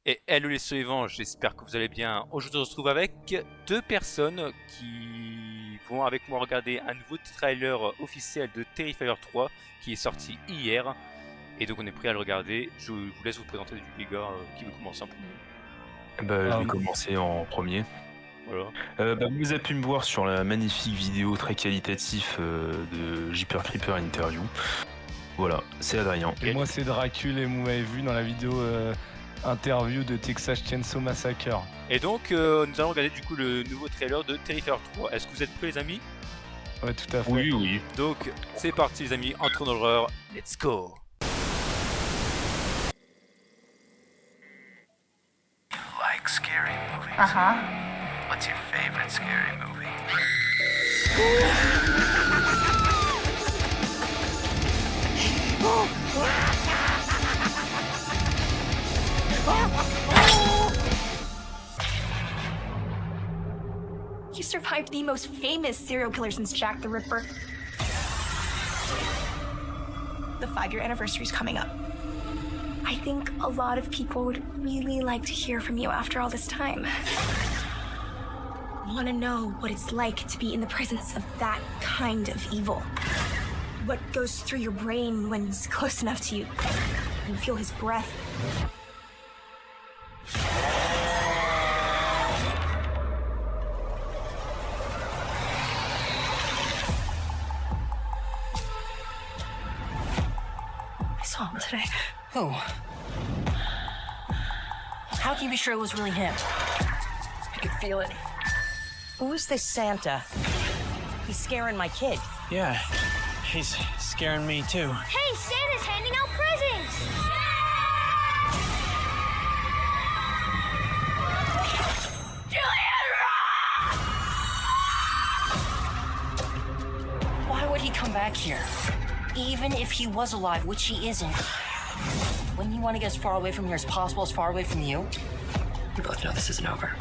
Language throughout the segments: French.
Et hello les survivants, j'espère que vous allez bien. Aujourd'hui on se retrouve avec deux personnes qui vont avec moi regarder un nouveau trailer officiel de Terrifier 3 qui est sorti hier. Et donc on est prêt à le regarder. Je vous laisse vous présenter du coup les gars, qui veut commencer en premier. Je vais commencer en premier. Voilà. Vous avez pu me voir sur la magnifique vidéo très qualitative de Jeeper Creeper Interview. Voilà, c'est Adrien. Et moi c'est Dracul et vous m'avez vu dans la vidéo interview de Texas Chainsaw Massacre. Et donc nous allons regarder du coup le nouveau trailer de Terrifier 3. Est-ce que vous êtes prêts les amis? Ouais, tout à fait. Oui. Donc c'est parti les amis, entrons dans l'horreur. Let's go. Like scary movies? What's your favorite scary movie? You survived the most famous serial killer since Jack the Ripper. The 5-year anniversary is coming up. I think a lot of people would really like to hear from you after all this time. Want to know what it's like to be in the presence of that kind of evil. What goes through your brain when he's close enough to you. You feel his breath. I saw him today. Who? How can you be sure it was really him? I could feel it. Who's this Santa? He's scaring my kid. Yeah, he's scaring me too. Hey, Santa's handing out presents! Why would he come back here? Even if he was alive, which he isn't. Wouldn't you want to get as far away from here as possible, as far away from you? We both know this isn't over.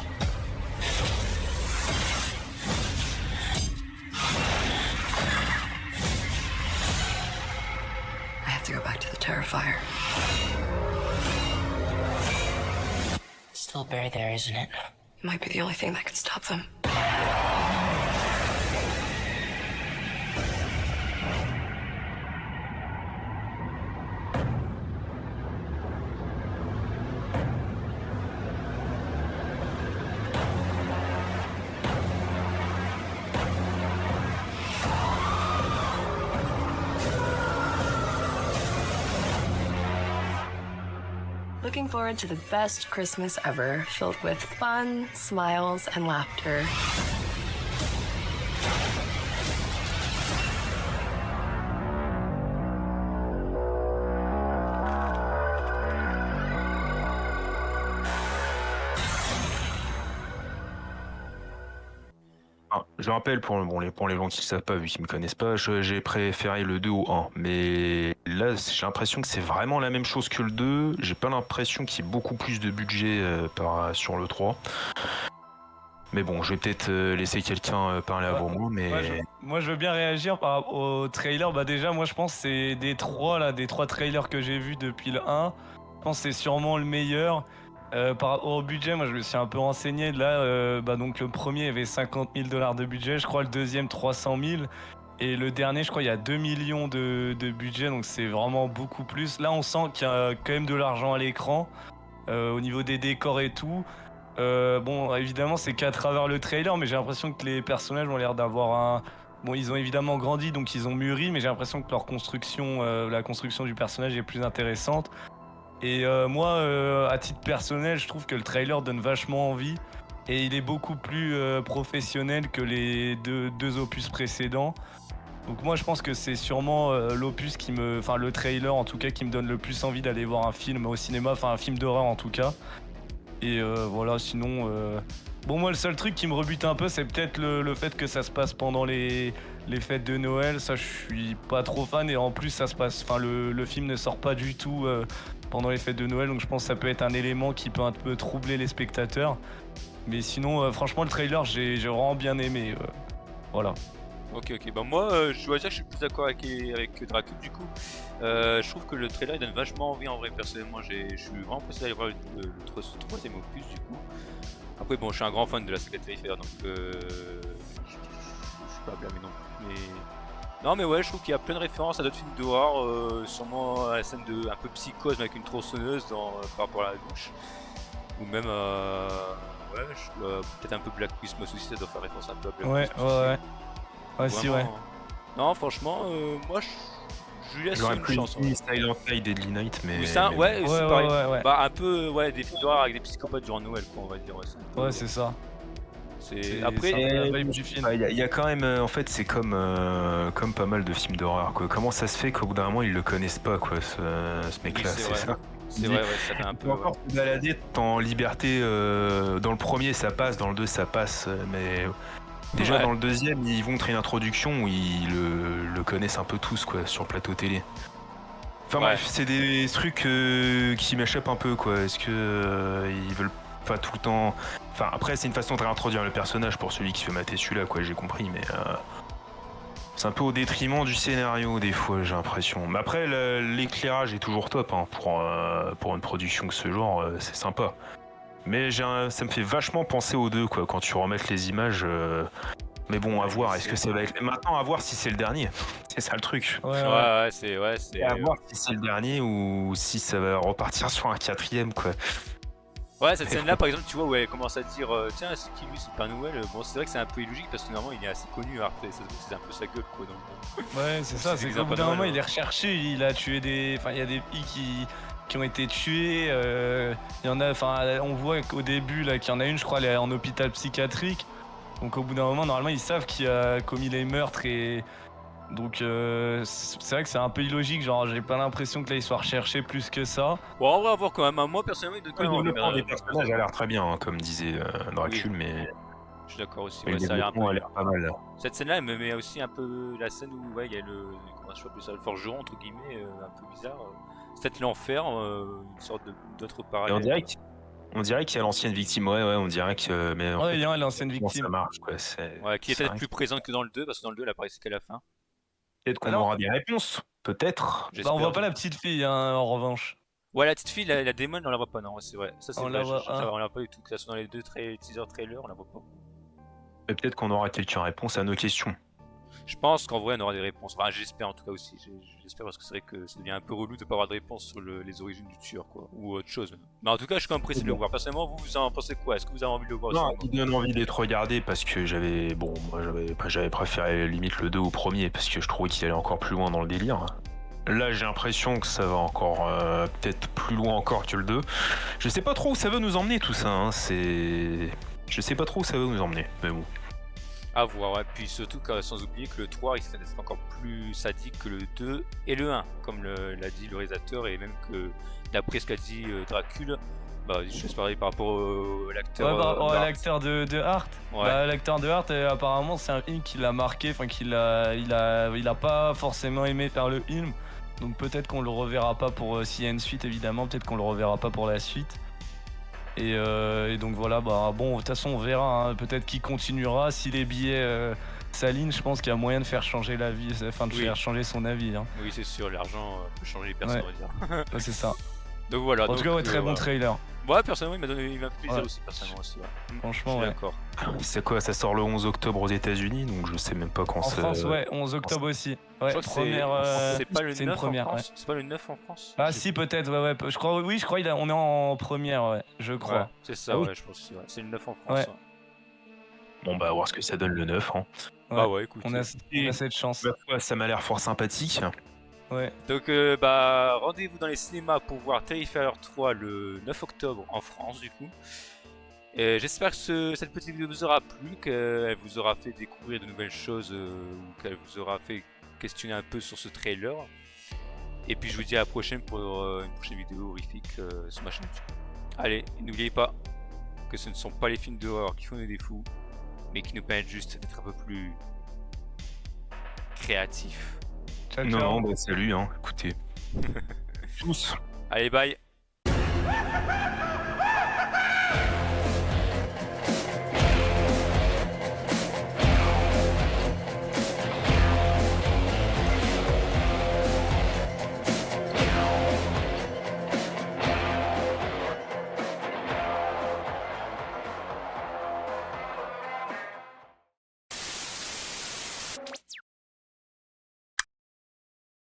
I have to go back to the Terrifier. Still buried there, isn't it? It might be the only thing that can stop them. Looking forward to the best Christmas ever, filled with fun, smiles, and laughter. Je rappelle pour les gens qui ne savent pas, vu qu'ils ne me connaissent pas, j'ai préféré le 2 au 1. Mais là, j'ai l'impression que c'est vraiment la même chose que le 2. J'ai pas l'impression qu'il y ait beaucoup plus de budget sur le 3. Mais bon, je vais peut-être laisser quelqu'un parler avant moi. Mais... Moi, je veux bien réagir par rapport au trailer. Déjà, moi, je pense que c'est des trois trailers que j'ai vus depuis le 1. Je pense que c'est sûrement le meilleur. Par rapport au budget, moi je me suis un peu renseigné. Là, donc le premier avait 50 000 $ de budget, je crois le deuxième 300 000. Et le dernier, je crois, il y a 2 millions de budget, donc c'est vraiment beaucoup plus. Là, on sent qu'il y a quand même de l'argent à l'écran, au niveau des décors et tout. Bon, évidemment, c'est qu'à travers le trailer, mais j'ai l'impression que les personnages ont l'air d'avoir un... Bon, ils ont évidemment grandi, donc ils ont mûri, mais j'ai l'impression que leur construction, la construction du personnage est plus intéressante. Et moi, à titre personnel, je trouve que le trailer donne vachement envie et il est beaucoup plus professionnel que les deux opus précédents. Donc moi, je pense que c'est sûrement l'opus le trailer en tout cas, qui me donne le plus envie d'aller voir un film au cinéma, enfin un film d'horreur en tout cas. Et voilà, sinon, bon, moi, le seul truc qui me rebute un peu, c'est peut-être le fait que ça se passe pendant les fêtes de Noël. Ça, je suis pas trop fan et en plus, ça se passe, enfin, le film ne sort pas du tout pendant les fêtes de Noël, donc je pense que ça peut être un élément qui peut un peu troubler les spectateurs. Mais sinon, franchement, le trailer, j'ai vraiment bien aimé. Voilà. Ok, bah moi je dois dire que je suis plus d'accord avec Dracul du coup. Je trouve que le trailer il donne vachement envie en vrai. Personnellement, je suis vraiment pressé d'aller voir ce troisième opus du coup. Après, bon, je suis un grand fan de la saga Terrifier donc je suis pas blâmé non plus. Mais... Non, mais ouais, je trouve qu'il y a plein de références à d'autres films d'horreur, sûrement à la scène de un peu psychose mais avec une tronçonneuse par rapport à la douche. Ou même ouais, peut-être un peu Black Christmas aussi, ça doit faire référence un peu à Black Ouais, Christmas. ouais. Ouais, si, ouais. Non, franchement, moi je lui laisse J'aurais une plus chance. dit Silent Night, Deadly Night, mais. Oui, ça, ouais, Ouais, c'est ouais, pareil. ouais. Bah, un peu, ouais, des films d'horreur avec des psychopathes durant Noël, quoi, on va dire. Ouais, c'est ça. C'est Après, après. la vibe du film. Il y a quand même, en fait, c'est comme pas mal de films d'horreur, quoi. Comment ça se fait qu'au bout d'un moment ils le connaissent pas, quoi, ce mec-là, Oui, c'est c'est vrai. ça. C'est vrai, ouais, ça fait un peu. peut encore se balader en liberté. Dans le premier, ça passe, dans le 2, ça passe, mais déjà Ouais. dans le deuxième, ils vont montrer une introduction où ils le connaissent un peu tous, quoi, sur le plateau télé. Enfin Ouais. bref, c'est des trucs qui m'échappent un peu, quoi. Est-ce que ils veulent pas tout le temps. Enfin, après, c'est une façon de réintroduire le personnage pour celui qui fait mater celui-là, quoi, j'ai compris, mais. C'est un peu au détriment du scénario des fois, j'ai l'impression. Mais après, l'éclairage est toujours top, hein, pour une production de ce genre, c'est sympa. Mais ça me fait vachement penser aux deux, quoi, quand tu remettes les images. Mais bon, à voir. Est-ce que ça va être maintenant à voir si c'est le dernier? C'est ça le truc. Ouais, Ouais, c'est. À voir si c'est le dernier ou si ça va repartir sur un quatrième, quoi. Ouais, cette scène-là, par exemple, tu vois, où elle commence à dire tiens, c'est qui lui, c'est Père Noël. Bon, c'est vrai que c'est un peu illogique parce que normalement, il est assez connu, Arte, c'est un peu sa gueule, quoi. Donc, Ouais, c'est ça, c'est qu'au bout d'un moment, il est recherché, il a tué des. Enfin, il y a des filles qui ont été tuées. Il y en a, enfin, on voit qu'au début, là, qu'il y en a une, je crois, elle est en hôpital psychiatrique. Donc, au bout d'un moment, normalement, ils savent qui a commis les meurtres et. Donc, c'est vrai que c'est un peu illogique, genre, j'ai pas l'impression que là, ils soient recherchés plus que ça. Bon, on va voir quand même. Moi, personnellement, il donne quand Le même envie. développement des personnages a l'air très bien, hein, comme disait Dracul, mais Je suis d'accord aussi. le Ouais, ça a l'air un développement peu. a l'air pas mal. Cette scène-là, elle me met aussi un peu la scène où ouais, il y a comment je peux appeler ça, le forgeron entre guillemets, un peu bizarre. C'est peut-être l'enfer, une sorte d'autre Et parallèle. on dirait qu'il y a l'ancienne victime, ouais, on dirait que. Mais en Ouais, fait, il y a l'ancienne comment ça victime. marche, quoi. Ouais, qui est c'est peut-être vrai. plus présente que dans le 2, parce que dans le 2, elle apparaissait qu'à la fin. Peut-être qu'on Alors- aura des réponses, peut-être. Bah, J'espère. on voit pas la petite fille, hein, en revanche. Ouais, la petite fille, la démon, on la voit pas, non, ouais, c'est vrai. Ça, c'est On vrai, la voit, hein. on la voit pas du tout. Que ça soit dans les deux teaser trailers, on la voit pas. Mais peut-être qu'on aura quelques réponses à nos questions. Je pense qu'en vrai, on aura des réponses. Enfin, j'espère en tout cas aussi. J'espère parce que c'est vrai que ça devient un peu relou de pas avoir de réponse sur les origines du tueur, quoi. Ou autre chose. Mais en tout cas, je suis quand même pressé de le voir. Personnellement, vous en pensez quoi? Est-ce que vous avez envie de le voir Non, aussi? il donne envie d'être regardé parce que j'avais préféré limite le 2 au premier parce que je trouvais qu'il allait encore plus loin dans le délire. Là, j'ai l'impression que ça va encore peut-être plus loin encore que le 2. Je sais pas trop où ça veut nous emmener tout ça. Hein. Je sais pas trop où ça veut nous emmener. Mais bon. À voir, ouais. Puis surtout, sans oublier que le 3 risque d'être encore plus sadique que le 2 et le 1, comme l'a dit le réalisateur, et même que d'après ce qu'a dit Dracul, bah, j'espère par rapport à l'acteur. Ouais, bah, Hart. l'acteur de Hart. Ouais. Bah, l'acteur de Hart, apparemment, c'est un film qui l'a marqué, enfin, il a pas forcément aimé faire le film. Donc peut-être qu'on le reverra pas pour s'il y a une suite, évidemment, peut-être qu'on le reverra pas pour la suite. Et donc voilà, bah bon, de toute façon on verra, hein. Peut-être qu'il continuera. Si les billets s'alignent, je pense qu'il y a moyen de faire changer l'avis, enfin de Oui. faire changer son avis. Hein. Oui, c'est sûr, l'argent peut changer les personnes, Ouais. on va dire. Ouais, c'est ça. Donc voilà. En tout cas, ouais, très bon trailer. Ouais, personnellement, il m'a fait plaisir Ouais. aussi, personnellement aussi. Ouais. Franchement, Je suis ouais. d'accord. C'est quoi? Ça sort le 11 octobre aux États-Unis, donc je sais même pas quand En ça. France, ouais, 11 octobre aussi. Ouais, Je crois que première. c'est pas le c'est une 9 première, en ouais. France. C'est pas le 9 en France. Ah si, peut-être, ouais, je crois, oui, je crois on est en première, ouais, je crois. Ouais, c'est ça, Ah oui. ouais, je pense aussi. Ouais. C'est le 9 en France. Ouais. Ouais. Bon, bah, à voir ce que ça donne le 9. Hein. Bah ouais, écoute. On a cette chance. Ma foi, ça m'a l'air fort sympathique. Ouais. Donc bah rendez-vous dans les cinémas pour voir Terrifier 3 le 9 octobre en France du coup. Et j'espère que cette petite vidéo vous aura plu, qu'elle vous aura fait découvrir de nouvelles choses ou qu'elle vous aura fait questionner un peu sur ce trailer. Et puis je vous dis à la prochaine pour une prochaine vidéo horrifique sur ma chaîne YouTube. Allez, n'oubliez pas que ce ne sont pas les films d'horreur qui font des fous, mais qui nous permettent juste d'être un peu plus créatifs. Ciao, Non, ciao. non, bah, salut, hein. Écoutez. Tous. Allez, bye!